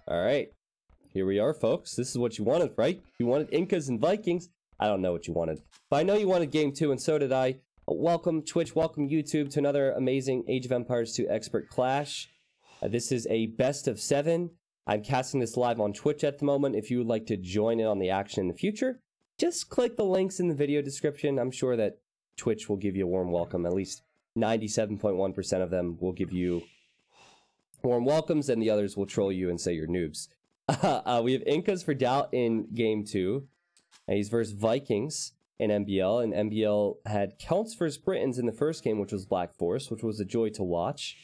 All right, here we are, folks. This is what you wanted, right? You wanted Incas and Vikings. I don't know what you wanted, but I know you wanted game 2, and so did I. Welcome, Twitch. Welcome, YouTube, to another amazing Age of Empires 2 Expert Clash. This is a best of 7. I'm casting this live on Twitch at the moment. If you would like to join in on the action in the future, just click the links in the video description. I'm sure that Twitch will give you a warm welcome. At least 97.1% of them will give you warm welcomes, and the others will troll you and say you're noobs. We have Incas for Daut in game 2. He's versus Vikings in MBL, and MBL had Celts versus Britons in the first game, which was Black Forest, which was a joy to watch.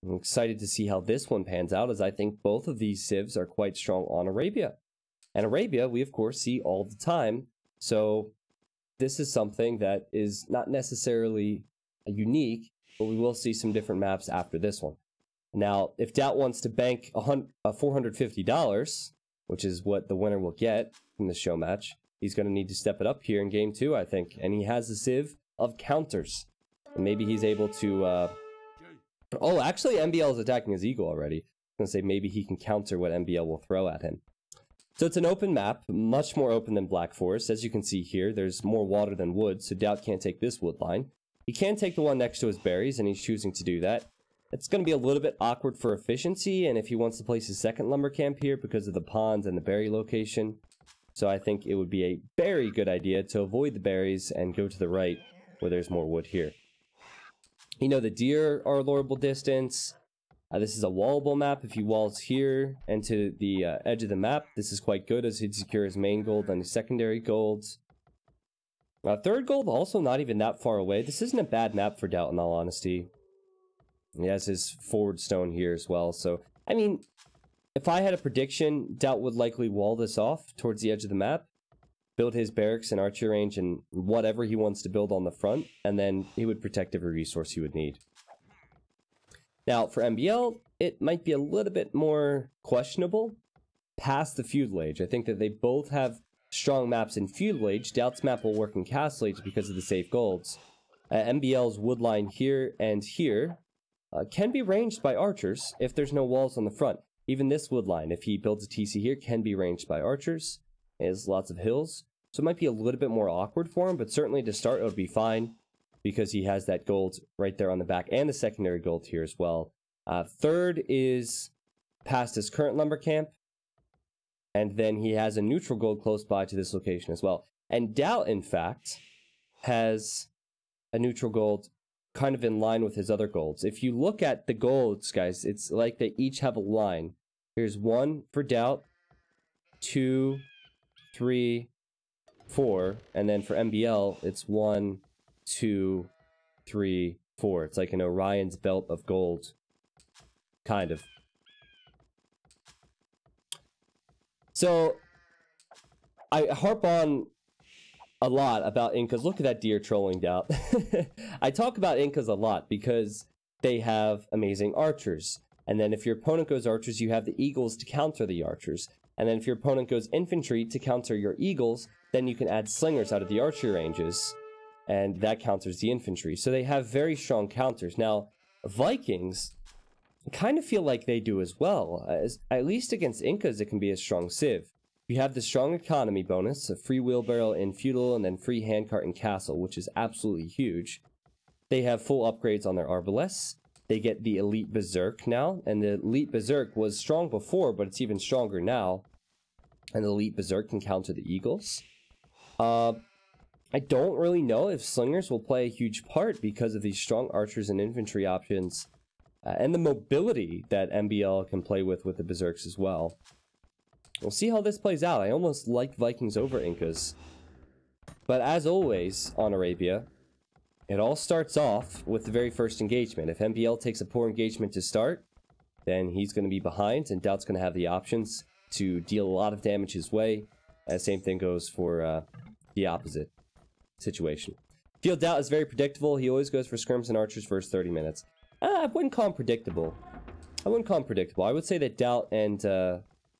I'm excited to see how this one pans out, as I think both of these civs are quite strong on Arabia. And Arabia, we of course see all the time, so this is something that is not necessarily unique, but we will see some different maps after this one. Now, if Daut wants to bank $450, which is what the winner will get from the show match, he's going to need to step it up here in game 2, I think. And he has a civ of counters. And maybe he's able to... Oh, actually, MBL is attacking his eagle already. I'm going to say maybe he can counter what MBL will throw at him. So it's an open map, much more open than Black Forest. As you can see here, there's more water than wood, so Daut can't take this wood line. He can take the one next to his berries, and he's choosing to do that. It's going to be a little bit awkward for efficiency, and if he wants to place his second lumber camp here because of the ponds and the berry location. So I think it would be a very good idea to avoid the berries and go to the right where there's more wood here. You know, the deer are a loreable distance. This is a wallable map. If he walls here and to the edge of the map, this is quite good as he'd secure his main gold and his secondary golds. Third gold also not even that far away. This isn't a bad map for Daut, in all honesty. He has his forward stone here as well. So, I mean, if I had a prediction, Daut would likely wall this off towards the edge of the map, build his barracks and archery range and whatever he wants to build on the front, and then he would protect every resource he would need. Now, for MBL, it might be a little bit more questionable past the Feudal Age. I think that they both have strong maps in Feudal Age. Daut's map will work in Castle Age because of the safe golds. MBL's wood line here and here can be ranged by archers if there's no walls on the front. Even this wood line, if he builds a TC here, can be ranged by archers. It has lots of hills. So it might be a little bit more awkward for him, but certainly to start it would be fine because he has that gold right there on the back and the secondary gold here as well. Third is past his current lumber camp, and then he has a neutral gold close by to this location as well. And Daut, in fact, has a neutral gold kind of in line with his other golds. If you look at the golds, guys, it's like they each have a line. Here's 1 for Daut, 2, 3, 4, and then for MBL, it's 1, 2, 3, 4. It's like an Orion's belt of gold, kind of. So, I harp on a lot about Incas. Look at that deer trolling Daut. I talk about Incas a lot because they have amazing archers. And then if your opponent goes archers, you have the eagles to counter the archers. And then if your opponent goes infantry to counter your eagles, then you can add slingers out of the archery ranges, and that counters the infantry. So they have very strong counters. Now, Vikings kind of feel like they do as well. At least against Incas, it can be a strong civ. You have the strong economy bonus, a free wheelbarrow in feudal, and then free handcart in castle, which is absolutely huge. They have full upgrades on their arbalests. They get the elite berserk now, and the elite berserk was strong before, but it's even stronger now. And the elite berserk can counter the eagles. I don't really know if slingers will play a huge part because of these strong archers and infantry options, and the mobility that MBL can play with the berserks as well. We'll see how this plays out. I almost like Vikings over Incas. But as always on Arabia, it all starts off with the very first engagement. If MBL takes a poor engagement to start, then he's going to be behind, and Daut's going to have the options to deal a lot of damage his way. Same thing goes for the opposite situation. Field Daut is very predictable. He always goes for scrims and archers first 30 minutes. I wouldn't call him predictable. I would say that Daut and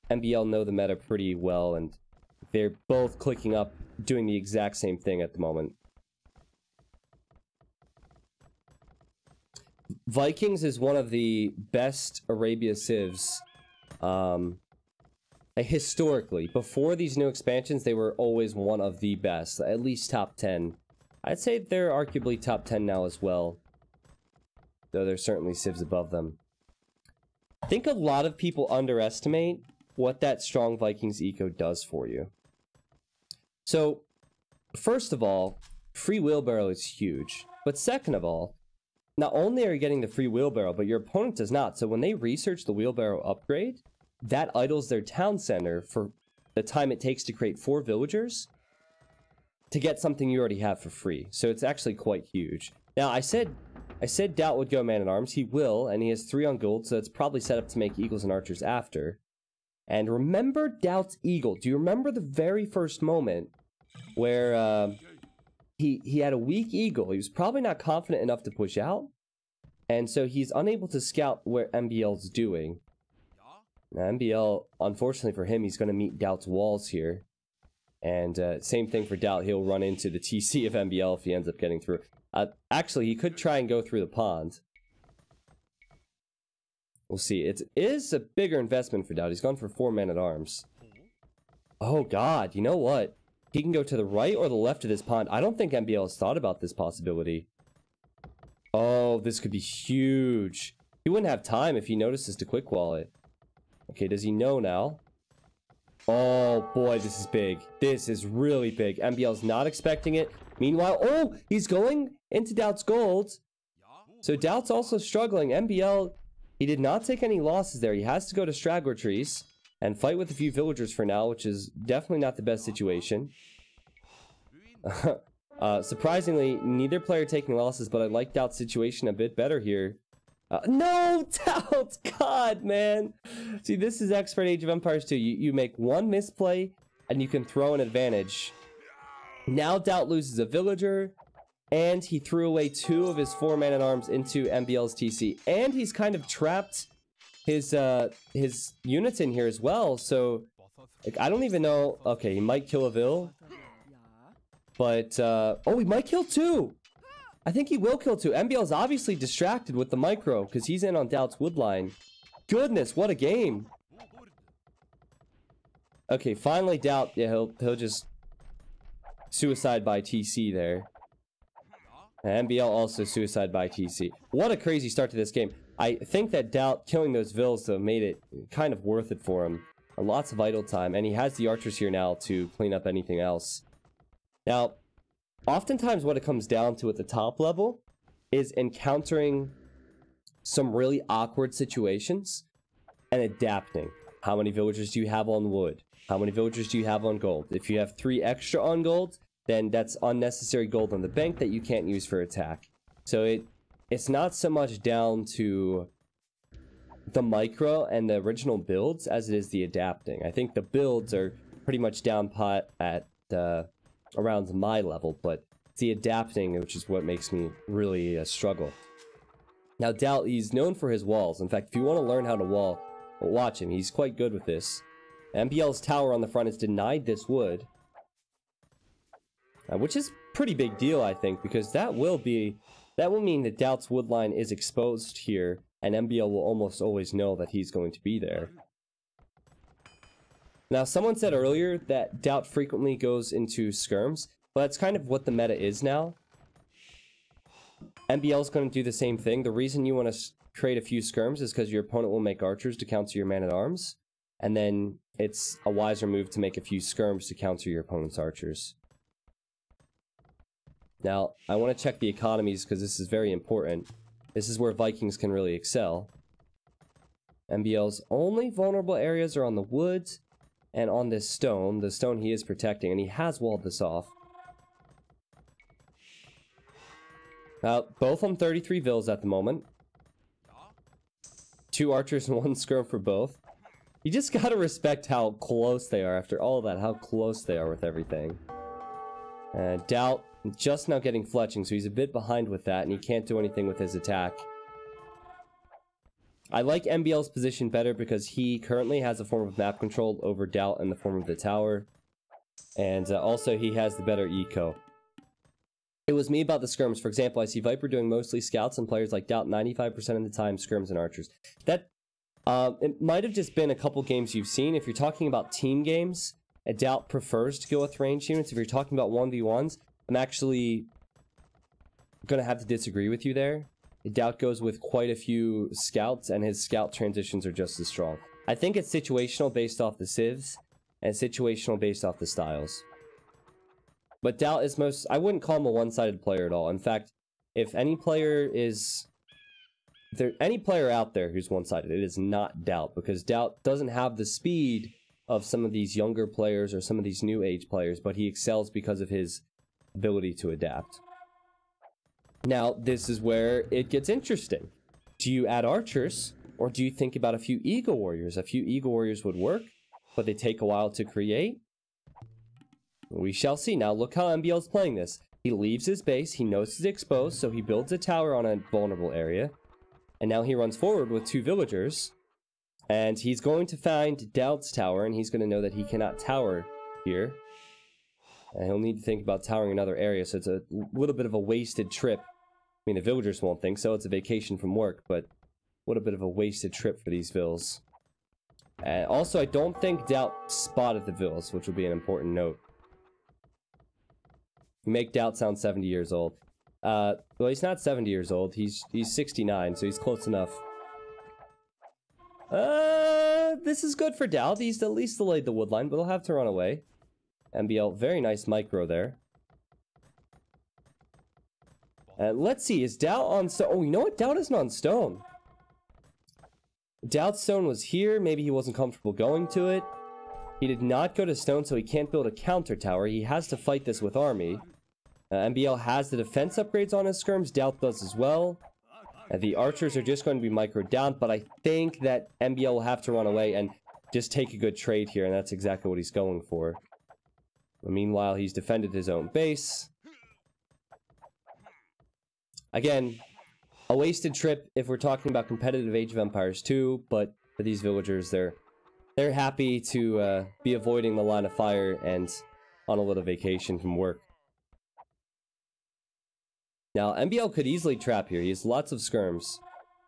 MBL know the meta pretty well, and they're both clicking up, doing the exact same thing at the moment. Vikings is one of the best Arabia civs Historically, before these new expansions, they were always one of the best, at least top 10. I'd say they're arguably top 10 now as well, though there's certainly civs above them. I think a lot of people underestimate what that strong Vikings eco does for you. So, first of all, free wheelbarrow is huge. But second of all, not only are you getting the free wheelbarrow, but your opponent does not. So when they research the wheelbarrow upgrade, that idles their town center for the time it takes to create 4 villagers to get something you already have for free. So it's actually quite huge. Now, I said Daut would go man-at-arms. He will, and he has 3 on gold, so it's probably set up to make eagles and archers after. And remember Daut's eagle. Do you remember the very first moment where he had a weak eagle? He was probably not confident enough to push out, and so he's unable to scout where MBL's doing. Now, MBL, unfortunately for him, he's going to meet Daut's walls here. And same thing for Daut. He'll run into the TC of MBL if he ends up getting through. Actually, he could try and go through the pond. We'll see. It is a bigger investment for Daut. He's gone for 4 men-at-arms. Oh, God. You know what? He can go to the right or the left of this pond. I don't think MBL has thought about this possibility. Oh, this could be huge. He wouldn't have time if he notices to quick wall it. Okay, does he know now? Oh, boy, this is big. This is really big. MBL's not expecting it. Meanwhile, oh, he's going into Daut's gold. So Daut's also struggling. MBL, he did not take any losses there. He has to go to straggler trees and fight with a few villagers for now, which is definitely not the best situation. Surprisingly, neither player taking losses, but I like Daut's situation a bit better here. No, Daut! God, man! See, this is expert Age of Empires 2. You make one misplay, and you can throw an advantage. Now Daut loses a villager, and he threw away 2 of his 4 man-at-arms into MBL's TC. And he's kind of trapped his units in here as well, so... Like, I don't even know... Okay, he might kill a vill. But, oh, he might kill 2! I think he will kill 2. MBL's obviously distracted with the micro, because he's in on Daut's wood line. Goodness, what a game! Okay, finally Daut, yeah, he'll just suicide by TC there. And MBL also suicide by TC. What a crazy start to this game. I think that Daut killing those vills, though, made it kind of worth it for him. Lots of idle time, and he has the archers here now to clean up anything else. Now, oftentimes what it comes down to at the top level is encountering some really awkward situations and adapting. How many villagers do you have on wood? How many villagers do you have on gold? If you have 3 extra on gold, then that's unnecessary gold on the bank that you can't use for attack. So it's not so much down to the micro and the original builds as it is the adapting. I think the builds are pretty much down pot at around my level, but it's the adapting which is what makes me really struggle. Now Daut, he's known for his walls. In fact, if you want to learn how to wall, watch him. He's quite good with this. MBL's tower on the front is denied this wood. Which is pretty big deal, I think, because that will mean that Daut's wood line is exposed here, and MBL will almost always know that he's going to be there. Now, someone said earlier that Daut frequently goes into skirms, but that's kind of what the meta is now. MBL's going to do the same thing. The reason you want to create a few skirms is because your opponent will make archers to counter your man-at-arms, and then it's a wiser move to make a few skirms to counter your opponent's archers. Now, I want to check the economies because this is very important. This is where Vikings can really excel. MBL's only vulnerable areas are on the woods and on this stone. The stone he is protecting, and he has walled this off. Both on 33 vills at the moment. 2 archers and 1 skirm for both. You just gotta respect how close they are after all of that, how close they are with everything. Daut just now getting fletching, so he's a bit behind with that, and he can't do anything with his attack. I like MBL's position better because he currently has a form of map control over Daut in the form of the tower. And also he has the better eco. It was me about the skirms. For example, I see Viper doing mostly scouts and players like Daut 95% of the time skirms and archers. That It might have just been a couple games you've seen. If you're talking about team games, Daut prefers to go with ranged units. If you're talking about 1v1s, I'm actually gonna have to disagree with you there. Daut goes with quite a few scouts, and his scout transitions are just as strong. I think it's situational based off the civs, and situational based off the styles. But Daut is I wouldn't call him a one-sided player at all. In fact, if any player is... If there's any player out there who's one-sided, it is not Daut, because Daut doesn't have the speed of some of these younger players or some of these new age players, but he excels because of his ability to adapt. Now, this is where it gets interesting. Do you add archers, or do you think about a few Eagle Warriors? A few Eagle Warriors would work, but they take a while to create. We shall see. Now, look how MBL is playing this. He leaves his base, he knows it's exposed, so he builds a tower on a vulnerable area. And now he runs forward with 2 villagers. And he's going to find Daut's tower, and he's going to know that he cannot tower here. And he'll need to think about towering another area, so it's a little bit of a wasted trip. I mean, the villagers won't think so, it's a vacation from work, but what a bit of a wasted trip for these vills. And also, I don't think Daut spotted the vills, which will be an important note. Make Daut sound 70 years old. Well, he's not 70 years old. He's 69, so he's close enough. This is good for Daut. He's at least delayed the wood line, but he'll have to run away. MBL, very nice micro there. Let's see, is Daut on stone? Oh, you know what? Daut isn't on stone. Daut's stone was here. Maybe he wasn't comfortable going to it. He did not go to stone, so he can't build a counter tower. He has to fight this with army. MBL has the defense upgrades on his skirms. Daut does as well. The archers are just going to be microed down, but I think that MBL will have to run away and just take a good trade here, and that's exactly what he's going for. Meanwhile, he's defended his own base. Again, a wasted trip if we're talking about competitive Age of Empires 2, but for these villagers, they're happy to be avoiding the line of fire and on a little vacation from work. Now, MBL could easily trap here. He has lots of skirms.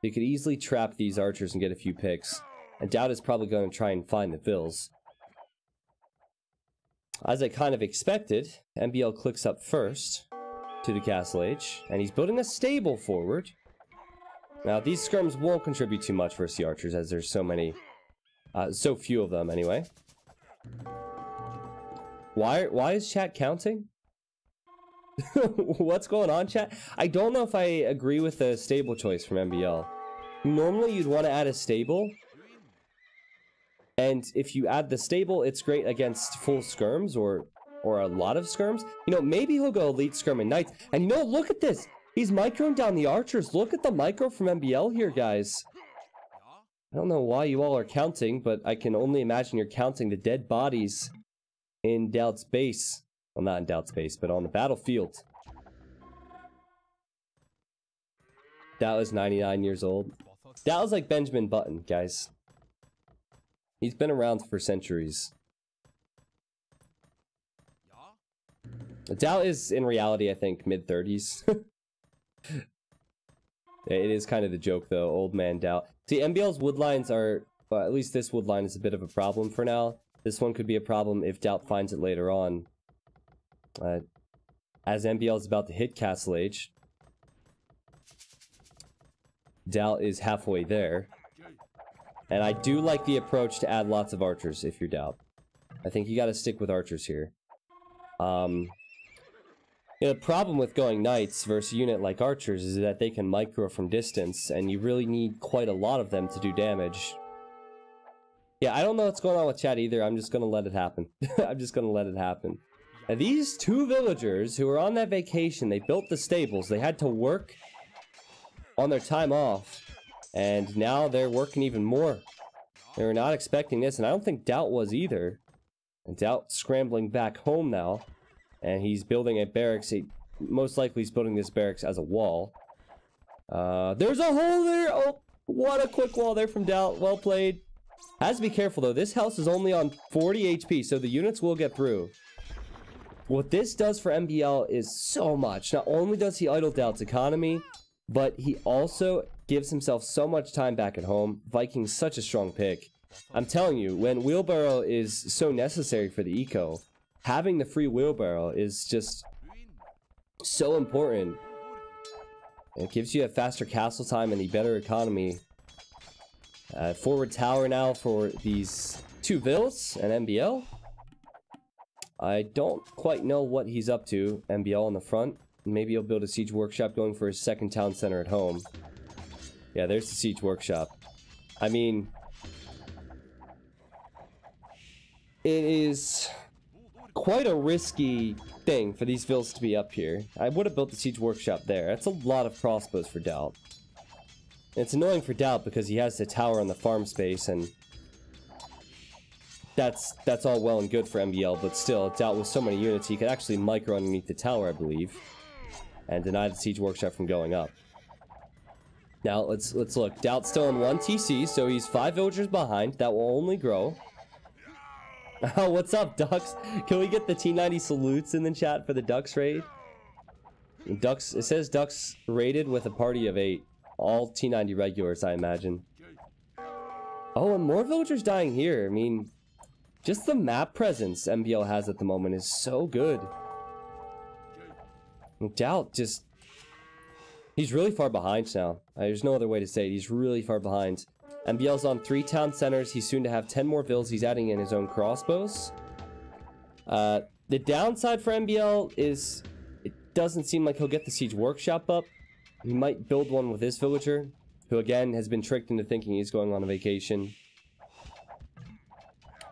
He could easily trap these archers and get a few picks. And Daut is probably going to try and find the vills. As I kind of expected, MBL clicks up first to the Castle Age, and he's building a stable forward. Now, these skirms won't contribute too much versus the archers, as there's so many, so few of them anyway. Why is chat counting? What's going on, chat? I don't know if I agree with the stable choice from MBL. Normally, you'd want to add a stable. And if you add the stable, it's great against full skirms or a lot of skirms. You know, maybe he'll go elite skirm and knights. And no, look at this. He's microing down the archers. Look at the micro from MBL here, guys. I don't know why you all are counting, but I can only imagine you're counting the dead bodies in Daut's base. Well, not in Daut's base, but on the battlefield. Daut is 99 years old. Daut is like Benjamin Button, guys. He's been around for centuries. Daut is, in reality, I think, mid-30s. It is kind of the joke, though. Old man Daut. See, MBL's wood lines are... Well, at least this wood line is a bit of a problem for now. This one could be a problem if Daut finds it later on. As MBL is about to hit Castle Age, Daut is halfway there. And I do like the approach to add lots of archers if you're Daut. I think you gotta stick with archers here. You know, the problem with going knights versus a unit like archers is that they can micro from distance, and you really need quite a lot of them to do damage. Yeah, I don't know what's going on with chat either. I'm just gonna let it happen. I'm just gonna let it happen. And these 2 villagers who were on that vacation, they built the stables. They had to work on their time off. And now they're working even more. They were not expecting this, and I don't think Daut was either. And Daut scrambling back home now. And he's building a barracks. Most likely he's building this barracks as a wall. There's a hole there! Oh, what a quick wall there from Daut. Well played. Has to be careful, though. This house is only on 40 HP, so the units will get through. What this does for MBL is so much. Not only does he idle Daut's economy, but he also gives himself so much time back at home. Vikings such a strong pick. I'm telling you, when wheelbarrow is so necessary for the eco, having the free wheelbarrow is just so important. It gives you a faster castle time and a better economy. Forward tower now for these two vills and MBL. I don't quite know what he's up to. MBL on the front. Maybe he'll build a siege workshop going for his second town center at home. Yeah, there's the siege workshop. I mean, it is quite a risky thing for these vills to be up here. I would have built the siege workshop there. That's a lot of crossbows for Daut. It's annoying for Daut because he has the tower on the farm space, and that's all well and good for MBL, but still, Daut with so many units, he could actually micro underneath the tower, I believe, and deny the siege workshop from going up. Now, let's look. Daut's still in 1 TC, so he's 5 villagers behind. That will only grow. Oh, what's up, Ducks? Can we get the T90 salutes in the chat for the Ducks raid? Ducks, it says Ducks raided with a party of 8. All T90 regulars, I imagine. Oh, and more villagers dying here. I mean, just the map presence MBL has at the moment is so good. Daut just... he's really far behind now. There's no other way to say it. He's really far behind. MBL's on 3 town centers. He's soon to have 10 more vills. He's adding in his own crossbows. The downside for MBL is it doesn't seem like he'll get the siege workshop up. He might build one with this villager, who again has been tricked into thinking he's going on a vacation.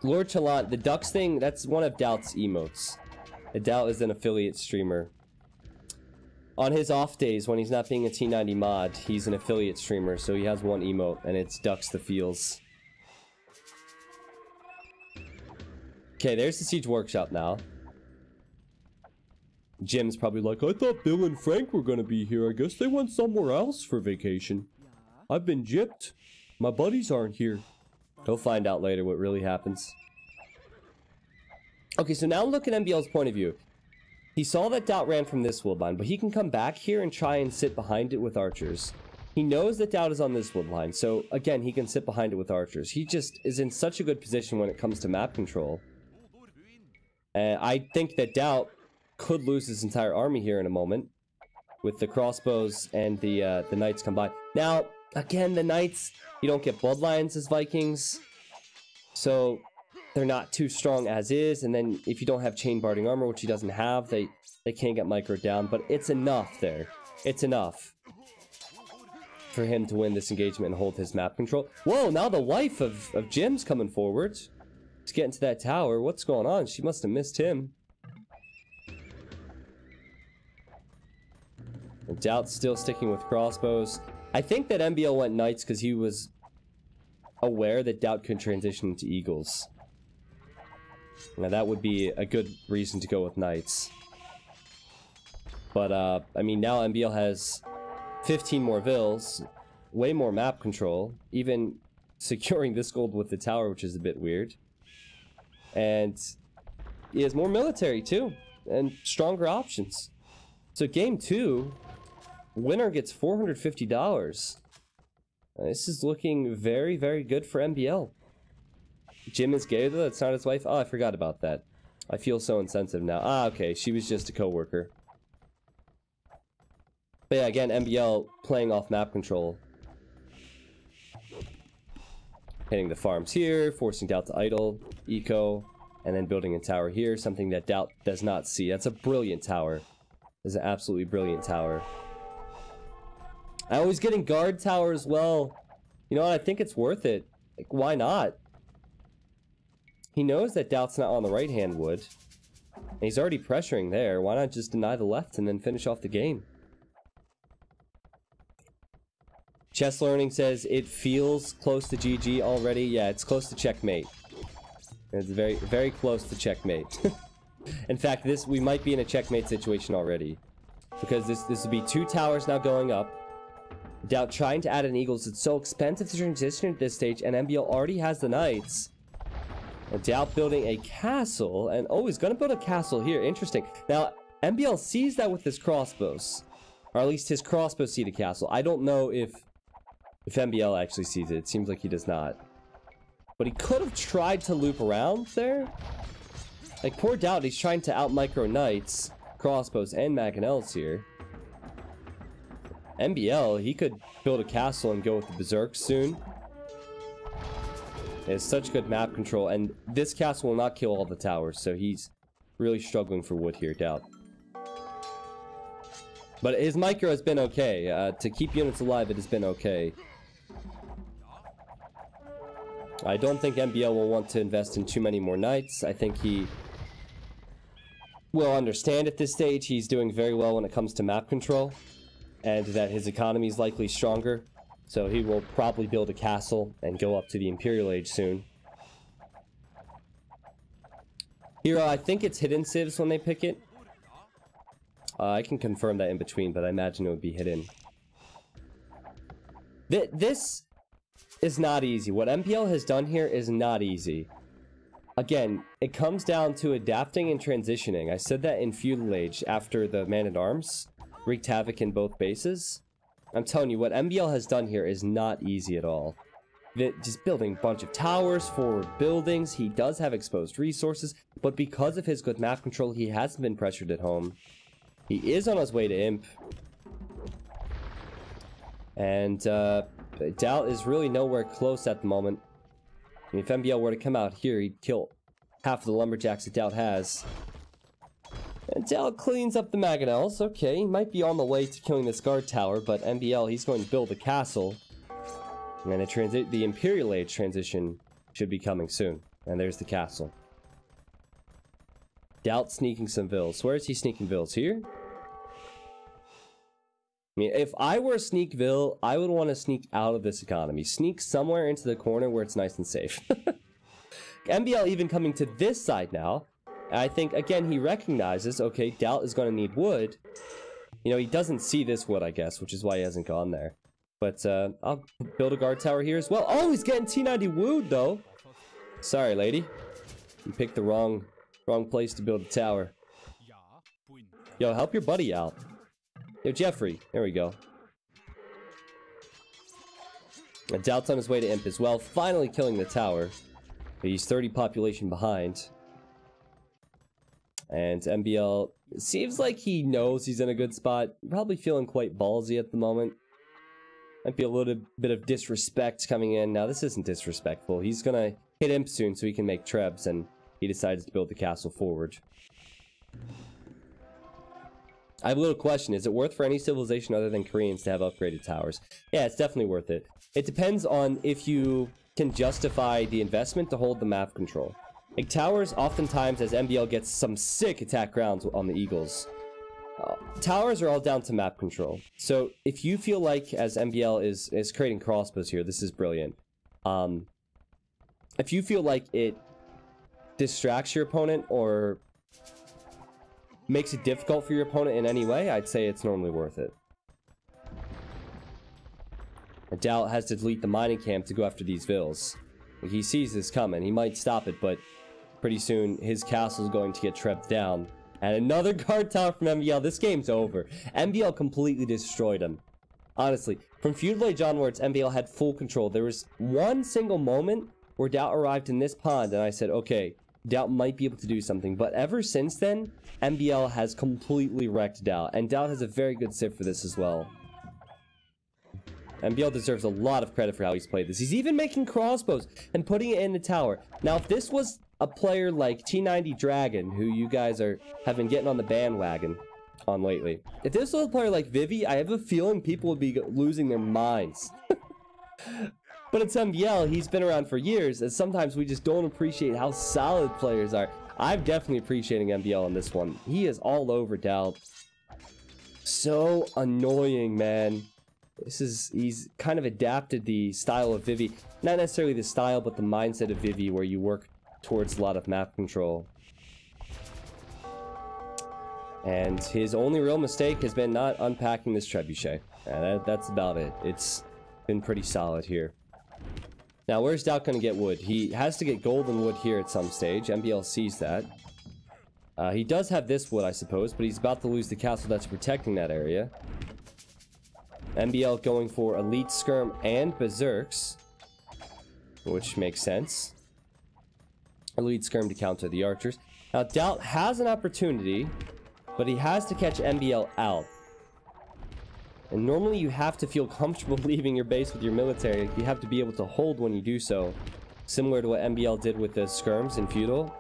Lord Chalant, the Ducks thing, that's one of Daut's emotes. Daut is an affiliate streamer. On his off days, when he's not being a T90 mod, he's an affiliate streamer, so he has one emote, and it's Ducks the Feels. Okay, there's the siege workshop now. Jim's probably like, I thought Bill and Frank were gonna be here. I guess they went somewhere else for vacation. I've been gypped. My buddies aren't here. He'll find out later what really happens. Okay, so now look at MBL's point of view. He saw that Daut ran from this woodline, but he can come back here and try and sit behind it with archers. He knows that Daut is on this woodline, so again, he can sit behind it with archers. He just is in such a good position when it comes to map control. And I think that Daut could lose his entire army here in a moment with the crossbows and the knights combined. Now, again, the knights, you don't get bloodlines as Vikings, so they're not too strong as is, and then if you don't have chain barding armor, which he doesn't have, they can't get microed down, but it's enough there. It's enough for him to win this engagement and hold his map control. Whoa, now the wife of Jim's coming forward. He's getting to that tower. What's going on? She must have missed him. And Daut's still sticking with crossbows. I think that MBL went knights because he was aware that Daut could transition into eagles. Now that would be a good reason to go with knights. But I mean, now MBL has 15 more vills, way more map control, even securing this gold with the tower, which is a bit weird. And he has more military too, and stronger options. So game 2, winner gets $450. This is looking very, very good for MBL. Jim is gay though, that's not his wife? Oh, I forgot about that. I feel so insensitive now. Ah, okay, she was just a co-worker. But yeah, again, MBL playing off map control. Hitting the farms here, forcing Daut to idle, eco, and then building a tower here, something that Daut does not see. That's a brilliant tower. That's an absolutely brilliant tower. I always getting guard tower as well. You know what, I think it's worth it. Like, why not? He knows that Daut's not on the right-hand wood. And he's already pressuring there. Why not just deny the left and then finish off the game? Chess Learning says it feels close to GG already. Yeah, it's close to checkmate. It's very, very close to checkmate. In fact, we might be in a checkmate situation already. Because this would be 2 towers now going up. Daut trying to add in eagles. It's so expensive to transition at this stage, and MBL already has the knights. And Daut building a castle, and oh, he's gonna build a castle here. Interesting. Now, MBL sees that with his crossbows. Or at least his crossbows see the castle. I don't know if If MBL actually sees it, it seems like he does not. But he could have tried to loop around there. Like, poor Daut, he's trying to out-micro Knights, Crossbows, and Mangonels here. MBL, he could build a castle and go with the Berserk soon. He has such good map control, and this castle will not kill all the towers, so he's really struggling for wood here, Daut. But his micro has been okay. To keep units alive, it has been okay. I don't think MBL will want to invest in too many more Knights. I think he will understand at this stage he's doing very well when it comes to map control, and that his economy is likely stronger. So he will probably build a castle and go up to the Imperial Age soon. Hero, I think it's hidden civs when they pick it. I can confirm that in between, but I imagine it would be hidden. This is not easy. What MPL has done here is not easy. Again, it comes down to adapting and transitioning. I said that in Feudal Age after the Man-at-Arms wreaked havoc in both bases. I'm telling you, what MBL has done here is not easy at all. Just building a bunch of towers, forward buildings. He does have exposed resources, but because of his good map control, he hasn't been pressured at home. He is on his way to Imp. And Daut is really nowhere close at the moment. I mean, if MBL were to come out here, he'd kill half of the lumberjacks that Daut has. And Daut cleans up the Mangonels. Okay, he might be on the way to killing this guard tower, but MBL, he's going to build a castle. And the Imperial Age transition should be coming soon. And there's the castle. Daut sneaking some vills. Where is he sneaking vills? Here? I mean, if I were a sneak vill, I would want to sneak out of this economy. Sneak somewhere into the corner where it's nice and safe. MBL even coming to this side now. I think, again, he recognizes, okay, Daut is going to need wood. You know, he doesn't see this wood, I guess, which is why he hasn't gone there. But, I'll build a guard tower here as well. Oh, he's getting T90 wooed, though. Sorry, lady. You picked the wrong place to build a tower. Yo, help your buddy out. Yo, Jeffrey. There we go. And Daut's on his way to Imp as well, finally killing the tower. He's 30 population behind. And MBL seems like he knows he's in a good spot. Probably feeling quite ballsy at the moment. Might be a little bit of disrespect coming in. Now, this isn't disrespectful. He's gonna hit Imp soon so he can make trebs, and he decides to build the castle forward. I have a little question. Is it worth for any civilization other than Koreans to have upgraded towers? Yeah, it's definitely worth it. It depends on if you can justify the investment to hold the map control. Like, towers, oftentimes, as MBL gets some sick attack grounds on the Eagles, towers are all down to map control. So, if you feel like, as MBL is creating crossbows here, this is brilliant. If you feel like it distracts your opponent or makes it difficult for your opponent in any way, I'd say it's normally worth it. Daut has to delete the mining camp to go after these vills. He sees this coming. He might stop it, but pretty soon his castle is going to get trebbed down. And another guard tower from MBL. This game's over. MBL completely destroyed him. Honestly, from Feudal Age onwards, MBL had full control. There was one single moment where Daut arrived in this pond, and I said, okay, Daut might be able to do something. But ever since then, MBL has completely wrecked Daut. And Daut has a very good civ for this as well. MBL deserves a lot of credit for how he's played this. He's even making crossbows and putting it in the tower. Now, if this was a player like T90 Dragon, who you guys have been getting on the bandwagon on lately. If this was a player like Vivi, I have a feeling people would be losing their minds. But it's MBL, he's been around for years, and sometimes we just don't appreciate how solid players are. I'm definitely appreciating MBL on this one. He is all over Daut. So annoying, man. He's kind of adapted the style of Vivi. Not necessarily the style, but the mindset of Vivi, where you work towards a lot of map control. And his only real mistake has been not unpacking this trebuchet. And that's about it. It's been pretty solid here. Now, where's Daut going to get wood? He has to get golden wood here at some stage. MBL sees that. He does have this wood, I suppose, but he's about to lose the castle that's protecting that area. MBL going for Elite Skirm and Berserks, which makes sense. Elite Skirm to counter the archers. Now, Daut has an opportunity, but he has to catch MBL out. And normally you have to feel comfortable leaving your base with your military. You have to be able to hold when you do so. Similar to what MBL did with the skirms in Feudal.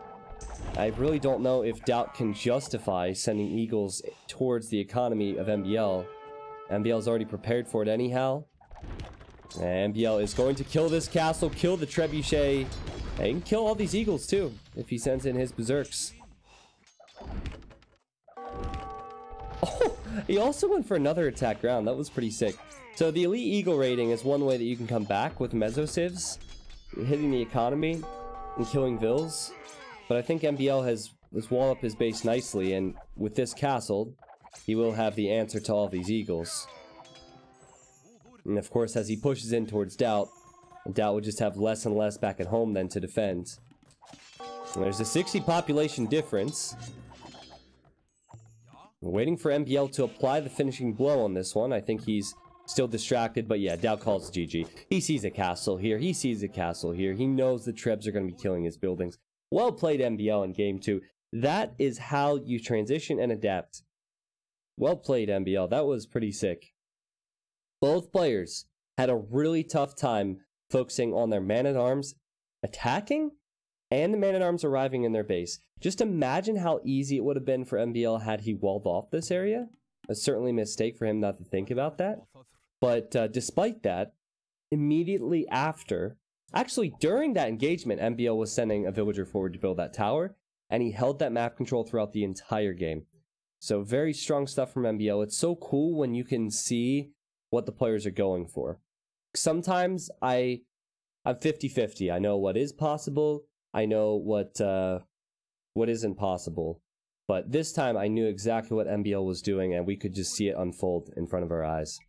I really don't know if Daut can justify sending eagles towards the economy of MBL. MBL is already prepared for it anyhow. And MBL is going to kill this castle, kill the trebuchet. And he can kill all these eagles too, if he sends in his berserks. Oh, he also went for another attack ground. That was pretty sick. So the elite eagle rating is one way that you can come back with mesosieves, hitting the economy and killing vills. But I think MBL has walled up his base nicely, and with this castle, he will have the answer to all these eagles. And of course, as he pushes in towards Daut, Daut would just have less and less back at home then to defend. And there's a 60 population difference. We're waiting for MBL to apply the finishing blow on this one. I think he's still distracted, but yeah, Daut calls GG. He sees a castle here. He sees a castle here. He knows the trebs are going to be killing his buildings. Well played, MBL, in game 2. That is how you transition and adapt. Well played, MBL. That was pretty sick. Both players had a really tough time focusing on their man-at-arms attacking and the man-at-arms arriving in their base. Just imagine how easy it would have been for MBL had he walled off this area. It's certainly a mistake for him not to think about that. But despite that, immediately after, actually during that engagement, MBL was sending a villager forward to build that tower, and he held that map control throughout the entire game. So very strong stuff from MBL. It's so cool when you can see what the players are going for. Sometimes I'm 50-50. I know what is possible. I know what isn't possible. But this time I knew exactly what MBL was doing, and we could just see it unfold in front of our eyes.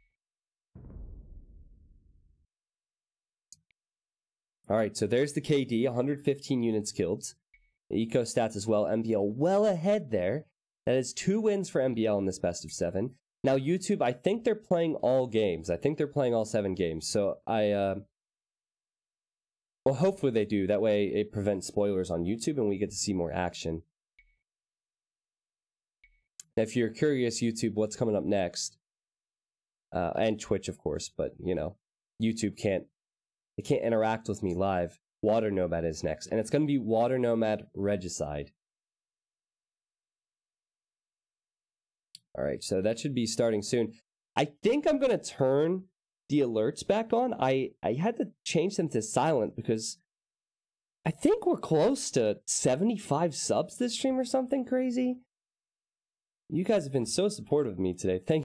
Alright, so there's the KD, 115 units killed. The eco stats as well, MBL well ahead there. That is 2 wins for MBL in this best of 7. Now YouTube, I think they're playing all games. I think they're playing all 7 games. So well, hopefully they do. That way it prevents spoilers on YouTube and we get to see more action. Now, if you're curious, YouTube, what's coming up next? And Twitch, of course, but you know, YouTube can't interact with me live. Water Nomad is next, and it's going to be Water Nomad Regicide. Alright, so that should be starting soon. I think I'm going to turn the alerts back on. I had to change them to silent because I think we're close to 75 subs this stream or something crazy. You guys have been so supportive of me today. Thank you.